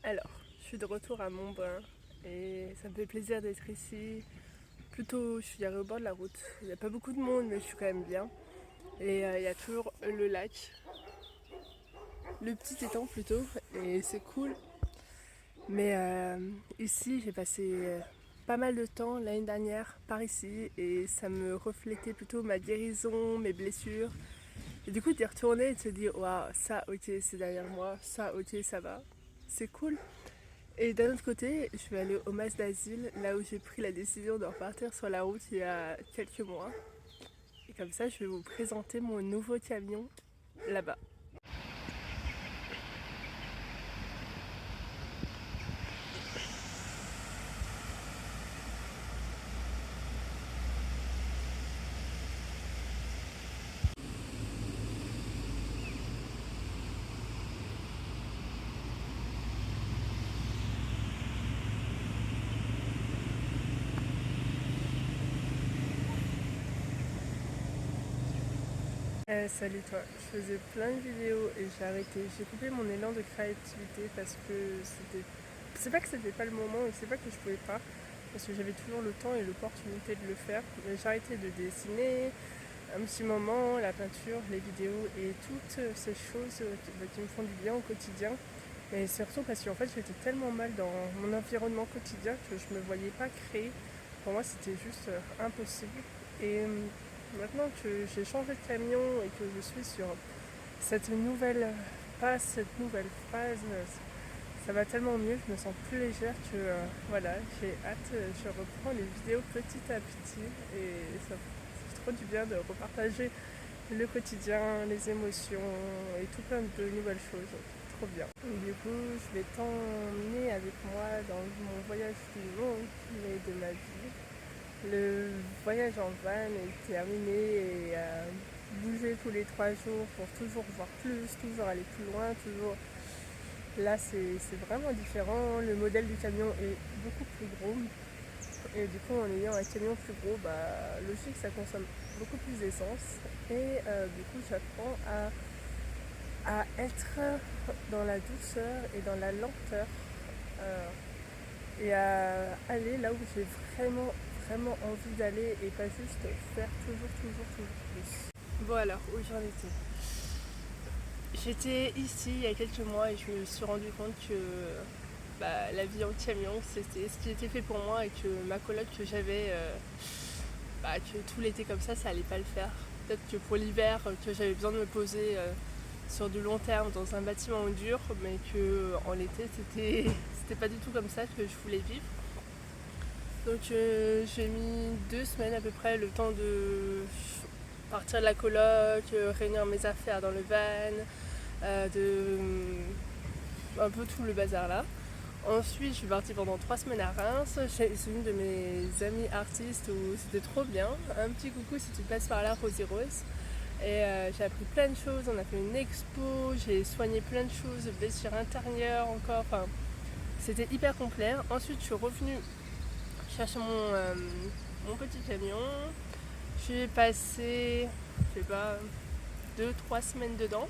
Alors, je suis de retour à Montbrun et ça me fait plaisir d'être ici. Plutôt, je suis garée au bord de la route. Il n'y a pas beaucoup de monde, mais je suis quand même bien. Et il y a toujours le lac, le petit étang plutôt, et c'est cool. Mais ici, j'ai passé pas mal de temps l'année dernière par ici et ça me reflétait plutôt ma guérison, mes blessures. Et du coup, d'y retourner et de se dire, waouh, ça, ok, c'est derrière moi, ça, ok, ça va. C'est cool. Et d'un autre côté, je vais aller au Mas d'Asile, là où j'ai pris la décision de repartir sur la route il y a quelques mois. Et comme ça, je vais vous présenter mon nouveau camion là-bas. Salut toi, je faisais plein de vidéos et j'ai arrêté. J'ai coupé mon élan de créativité parce que c'était. C'est pas que c'était pas le moment et c'est pas que je pouvais pas, parce que j'avais toujours le temps et l'opportunité de le faire. Mais j'ai arrêté de dessiner un petit moment, la peinture, les vidéos et toutes ces choses qui me font du bien au quotidien. Mais surtout parce qu'en fait j'étais tellement mal dans mon environnement quotidien que je me voyais pas créer. Pour moi c'était juste impossible. Et maintenant que j'ai changé de camion et que je suis sur cette nouvelle passe, cette nouvelle phase, ça va tellement mieux, je me sens plus légère que voilà, j'ai hâte, je reprends les vidéos petit à petit et ça fait trop du bien de repartager le quotidien, les émotions et tout plein de nouvelles choses. Trop bien. Et du coup, je vais t'emmener avec moi dans mon voyage du monde, mais de ma vie. Le voyage en van est terminé et bouger tous les 3 jours pour toujours voir plus, toujours aller plus loin, toujours. Là, c'est vraiment différent. Le modèle du camion est beaucoup plus gros. Et du coup, en ayant un camion plus gros, logique, ça consomme beaucoup plus d'essence. Et du coup, j'apprends à être dans la douceur et dans la lenteur euh, et à aller là où j'ai vraiment, vraiment envie d'aller et pas juste faire toujours plus. Bon alors, où j'en étais. J'étais ici il y a quelques mois et je me suis rendu compte que la vie en camion c'était ce qui était fait pour moi et que ma coloc que j'avais, que tout l'été comme ça allait pas le faire. Peut-être que pour l'hiver, que j'avais besoin de me poser sur du long terme dans un bâtiment dur, mais que en été c'était pas du tout comme ça que je voulais vivre. Donc j'ai mis 2 semaines à peu près le temps de partir de la coloc, réunir mes affaires dans le van, de un peu tout le bazar là. Ensuite, je suis partie pendant 3 semaines à Reims. C'est une de mes amies artistes où c'était trop bien. Un petit coucou si tu passes par là, Rosy Rose. Et j'ai appris plein de choses. On a fait une expo, j'ai soigné plein de choses, blessures intérieures encore. Enfin, c'était hyper complet. Ensuite, je suis revenue chercher mon petit camion. J'ai passé, je sais pas, 2-3 semaines dedans.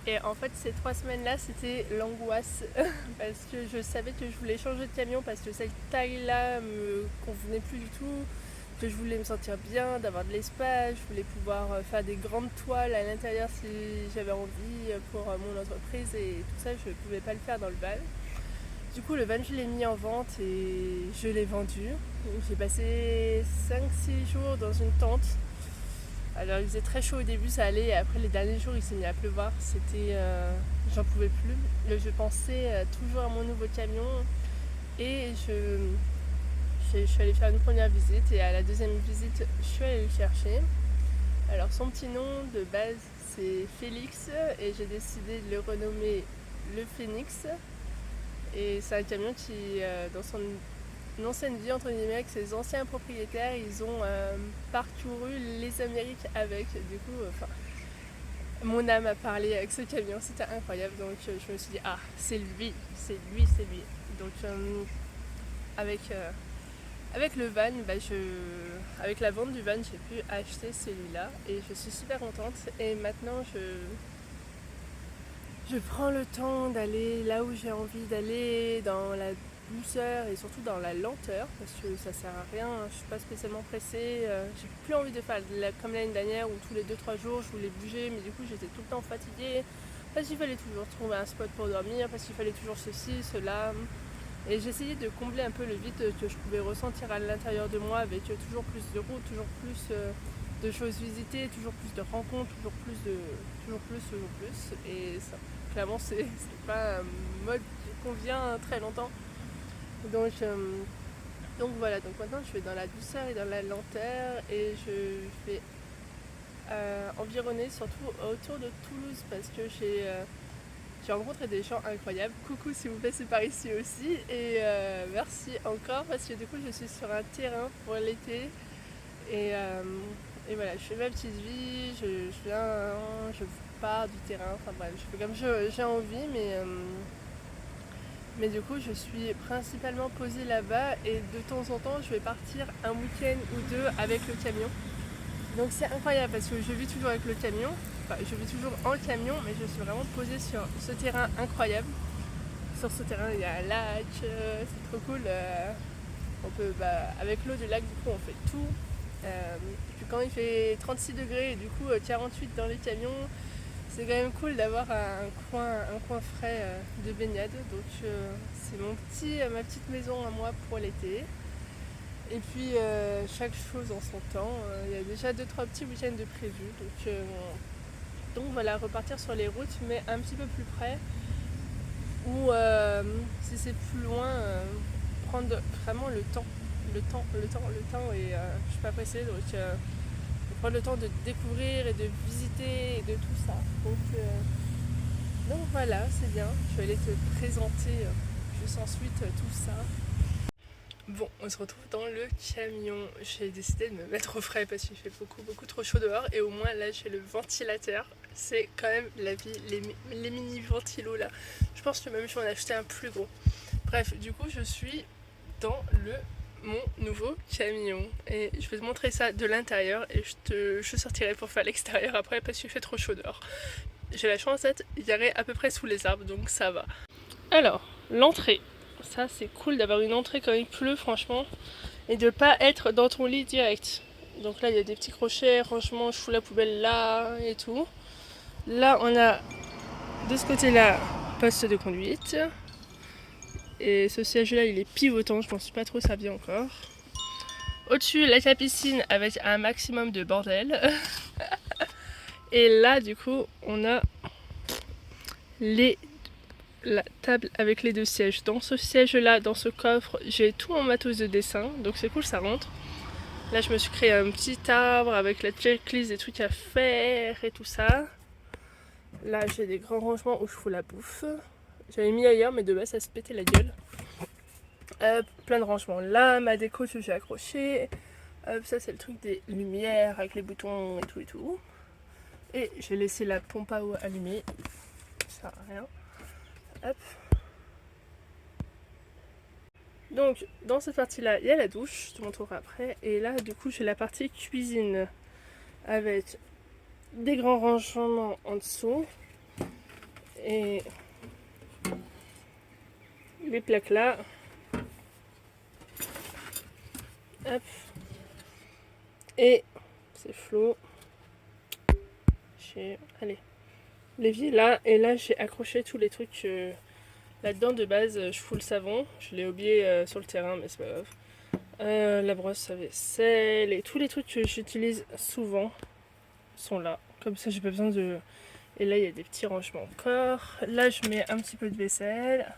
Et en fait, ces 3 semaines-là, c'était l'angoisse parce que je savais que je voulais changer de camion parce que cette taille-là me convenait plus du tout, que je voulais me sentir bien, d'avoir de l'espace, je voulais pouvoir faire des grandes toiles à l'intérieur si j'avais envie pour mon entreprise et tout ça, je ne pouvais pas le faire dans le van. Du coup, le van, je l'ai mis en vente et je l'ai vendu. J'ai passé 5-6 jours dans une tente. Alors il faisait très chaud au début, ça allait, et après les derniers jours il s'est mis à pleuvoir, j'en pouvais plus. Je pensais toujours à mon nouveau camion et je suis allée faire une première visite et à la deuxième visite je suis allée le chercher. Alors son petit nom de base c'est Félix et j'ai décidé de le renommer le Phoenix. Et c'est un camion qui dans son ancienne vie entre guillemets avec ses anciens propriétaires, ils ont parcouru les Amériques avec. Du coup, mon âme a parlé avec ce camion, c'était incroyable. Donc je me suis dit c'est lui, c'est lui, c'est lui. Donc avec le van, avec la vente du van, j'ai pu acheter celui-là et je suis super contente. Et maintenant Je prends le temps d'aller là où j'ai envie d'aller, dans la douceur et surtout dans la lenteur, parce que ça sert à rien, je suis pas spécialement pressée, j'ai plus envie de faire comme l'année dernière où tous les 2-3 jours je voulais bouger, mais du coup j'étais tout le temps fatiguée, parce qu'il fallait toujours trouver un spot pour dormir, parce qu'il fallait toujours ceci, cela. Et j'essayais de combler un peu le vide que je pouvais ressentir à l'intérieur de moi avec toujours plus de routes, toujours plus de choses visitées, toujours plus de rencontres, toujours plus. Et ça, clairement, c'est pas un mode qui convient très longtemps. Donc, donc voilà, donc maintenant je vais dans la douceur et dans la lenteur et je vais environner surtout autour de Toulouse parce que j'ai rencontré des gens incroyables. Coucou si vous passez par ici aussi. Et merci encore parce que du coup je suis sur un terrain pour l'été. Et, euh, et voilà, je fais ma petite vie, je viens, je pars du terrain. Enfin bref, je fais comme j'ai envie. Mais du coup je suis principalement posée là-bas. Et de temps en temps je vais partir un week-end ou deux avec le camion. Donc c'est incroyable parce que je vis toujours avec le camion. Enfin, je vis toujours en camion, mais je suis vraiment posée sur ce terrain incroyable. Sur ce terrain, il y a un lac, c'est trop cool. On peut, avec l'eau du lac, du coup, on fait tout. Et puis quand il fait 36 degrés et du coup 48 dans les camions, c'est quand même cool d'avoir un coin frais de baignade. Donc c'est ma petite maison à moi pour l'été. Et puis chaque chose en son temps. Il y a déjà 2-3 petits week-ends de prévus. Donc voilà, repartir sur les routes, mais un petit peu plus près. Ou si c'est plus loin, prendre vraiment le temps. Et je suis pas pressée. Prendre le temps de découvrir et de visiter et de tout ça. Donc voilà, c'est bien. Je vais aller te présenter juste ensuite tout ça. Bon, on se retrouve dans le camion. J'ai décidé de me mettre au frais parce qu'il fait beaucoup trop chaud dehors. Et au moins là, j'ai le ventilateur. C'est quand même la vie, les mini ventilos là. Je pense que même je vais en acheter un plus gros. Bref, du coup, je suis dans mon nouveau camion. Et je vais te montrer ça de l'intérieur. Et je sortirai pour faire l'extérieur après parce qu'il fait trop chaud dehors. J'ai la chance d'être garée à peu près sous les arbres, donc ça va. Alors, l'entrée. Ça, c'est cool d'avoir une entrée quand il pleut, franchement. Et de pas être dans ton lit direct. Donc là, il y a des petits crochets, rangement, je fous la poubelle là et tout. Là, on a de ce côté-là, poste de conduite. Et ce siège-là, il est pivotant, je m'en suis pas trop servi encore. Au-dessus, la piscine avec un maximum de bordel. Et là, du coup, on a la table avec les deux sièges. Dans ce siège-là, dans ce coffre, j'ai tout mon matos de dessin, donc c'est cool, ça rentre. Là, je me suis créé un petit arbre avec la checklist des trucs à faire et tout ça. Là, j'ai des grands rangements où je fous la bouffe. J'avais mis ailleurs, mais de base, ça se pétait la gueule. Plein de rangements là, ma déco que j'ai accroché. Ça, c'est le truc des lumières avec les boutons et tout et tout. Et j'ai laissé la pompe à eau allumée. Ça sert à rien. Hop. Donc, dans cette partie-là, il y a la douche, je te montrerai après. Et là, du coup, j'ai la partie cuisine avec des grands rangements en dessous. Et les plaques là. Hop. Et c'est flou. Allez. L'évier là. Et là, j'ai accroché tous les trucs là-dedans de base. Je fous le savon. Je l'ai oublié sur le terrain, mais c'est pas grave. La brosse à vaisselle et tous les trucs que j'utilise souvent sont là. Comme ça, j'ai pas besoin de. Et là, il y a des petits rangements encore. Là, je mets un petit peu de vaisselle.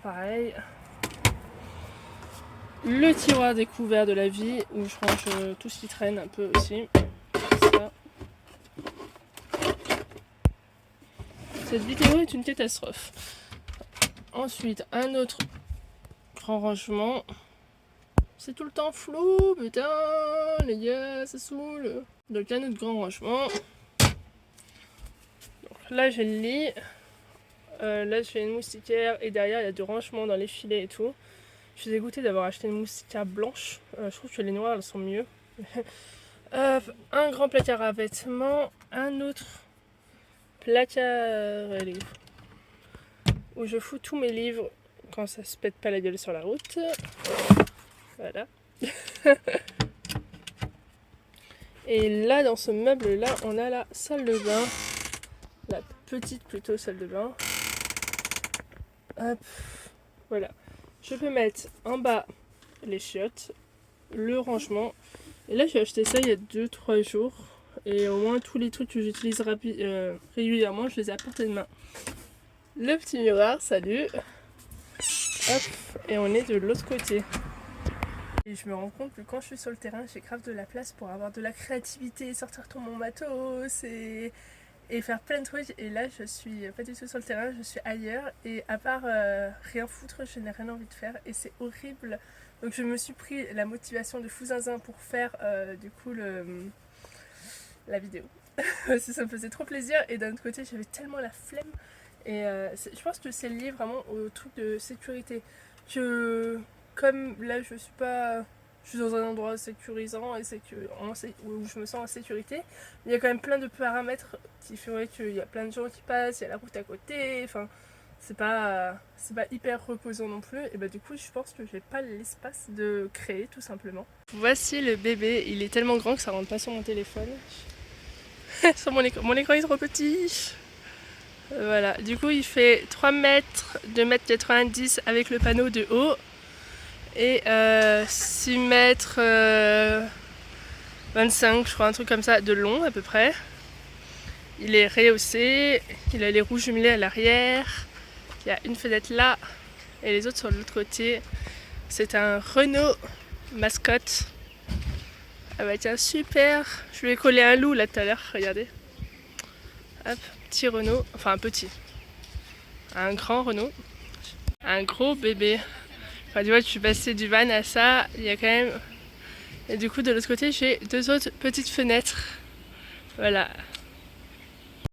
Pareil. Le tiroir des couverts de la vie où je range tout ce qui traîne un peu aussi. Ça. Cette vidéo est une catastrophe. Ensuite, un autre grand rangement. C'est tout le temps flou, putain, les gars, ça saoule. Donc un autre grand rangement. Donc là, j'ai le lit. Là, j'ai une moustiquaire et derrière, il y a du rangement dans les filets et tout. Je suis dégoûtée d'avoir acheté une moustiquaire blanche. Je trouve que les noires, elles sont mieux. Un grand placard à vêtements. Un autre placard à livres où je fous tous mes livres quand ça se pète pas la gueule sur la route. Voilà. Et là, dans ce meuble-là, on a la salle de bain. La petite plutôt salle de bain. Hop. Voilà. Je peux mettre en bas les chiottes, le rangement. Et là, j'ai acheté ça il y a 2-3 jours. Et au moins, tous les trucs que j'utilise régulièrement, je les ai à portée de main. Le petit miroir, salut. Hop. Et on est de l'autre côté. Et je me rends compte que quand je suis sur le terrain, j'ai grave de la place pour avoir de la créativité, sortir tout mon matos et faire plein de trucs. Et là, je suis pas du tout sur le terrain, je suis ailleurs. Et à part rien foutre, je n'ai rien envie de faire. Et c'est horrible. Donc je me suis pris la motivation de fou zinzin pour faire du coup la vidéo. Parce que ça me faisait trop plaisir. Et d'un autre côté, j'avais tellement la flemme. Et je pense que c'est lié vraiment au truc de sécurité. Que comme là je suis dans un endroit sécurisant et où je me sens en sécurité, il y a quand même plein de paramètres qui feraient qu'il y a plein de gens qui passent, il y a la route à côté, enfin c'est pas hyper reposant non plus. Et bah du coup je pense que j'ai pas l'espace de créer tout simplement. Voici le bébé, il est tellement grand que ça rentre pas sur mon téléphone. Sur mon écran est trop petit. Voilà, du coup il fait 3 mètres, 2,90 m avec le panneau de haut. Et 6 mètres 25, je crois, un truc comme ça, de long à peu près. Il est rehaussé, il a les roues jumelées à l'arrière, il y a une fenêtre là et les autres sur l'autre côté. C'est un Renault mascotte. Ah bah tiens, super. Je lui ai collé un loup là tout à l'heure, regardez. Hop, petit Renault, enfin un petit. Un grand Renault. Un gros bébé. Enfin, tu vois, je suis passée du van à ça, il y a quand même... Et du coup, de l'autre côté, j'ai 2 autres petites fenêtres. Voilà.